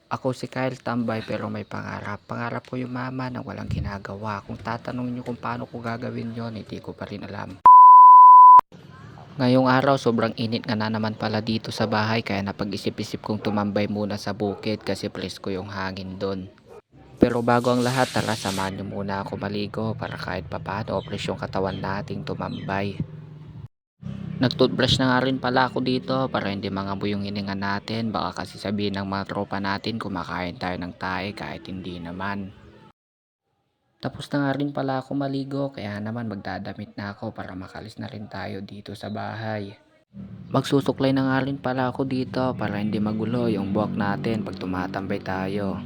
Ako si Kyle, tambay pero may pangarap. Pangarap ko yumaman ng walang ginagawa. Kung tatanungin nyo kung paano ko gagawin yon, hindi ko pa rin alam. Ngayong araw sobrang init nga na naman pala dito sa bahay, kaya napag-isip-isip kong tumambay muna sa bukid kasi presko yung hangin doon. Pero bago ang lahat, tara samahan nyo muna ako maligo para kahit papaano fresh yung katawan nating tumambay. Nag-toothbrush na nga rin pala ako dito para hindi mangamoy yung hininga natin. Baka kasi sabihin ng mga tropa natin kumakain tayo ng tae kahit hindi naman. Tapos na nga rin pala ako maligo, kaya naman magdadamit na ako para makalis na rin tayo dito sa bahay. Magsusuklay na nga rin pala ako dito para hindi magulo yung buhok natin pag tumatambay tayo.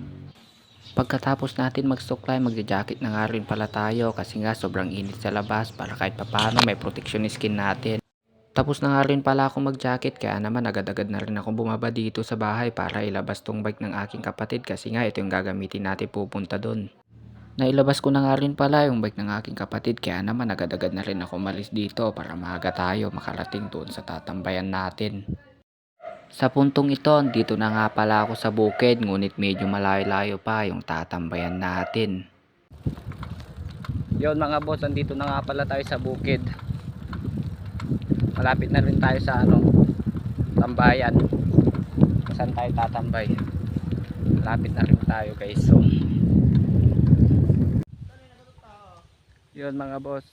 Pagkatapos natin magsuklay, magja-jacket na nga rin pala tayo kasi nga sobrang init sa labas para kahit papano may protection skin natin. Tapos na nga rin pala ako mag-jacket, kaya naman agad-agad na rin ako bumaba dito sa bahay para ilabas tong bike ng aking kapatid kasi nga ito yung gagamitin natin pupunta doon. Nailabas ko na nga rin pala yung bike ng aking kapatid, kaya naman agad-agad na rin ako umalis dito para maaga tayo makarating doon sa tatambayan natin. Sa puntong ito, dito na nga pala ako sa bukid, ngunit medyo malayo-layo pa yung tatambayan natin. Yon mga boss, andito na nga pala tayo sa bukid. Malapit na rin tayo sa tambayan. Saan tayo tatambay? Malapit na rin tayo guys. So, yun mga boss,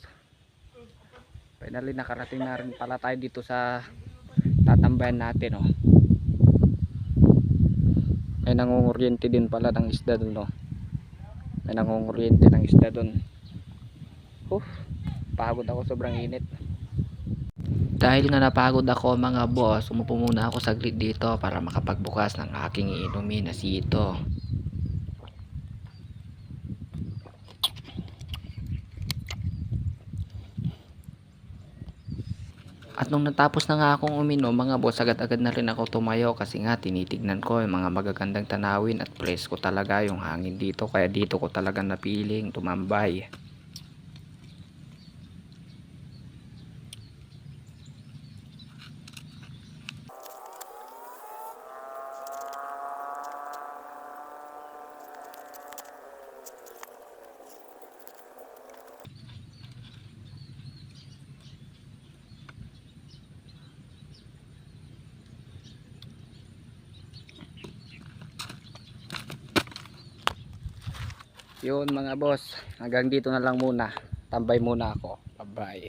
finally nakarating na rin pala tayo dito sa tatambayan natin. May nangunguryente din pala ng isda dun. May nangunguryente ng isda dun. Pagod ako, sobrang init. Dahil nga napagod ako mga boss, umupo muna ako saglit dito para makapagbukas ng aking iinumin na sito. At nung natapos na nga akong uminom mga boss, agad-agad na rin ako tumayo kasi nga tinitignan ko yung mga magagandang tanawin at presko talaga yung hangin dito, kaya dito ko talaga napiling tumambay. Yun mga boss, hanggang dito na lang muna. Tambay muna ako. Bye bye.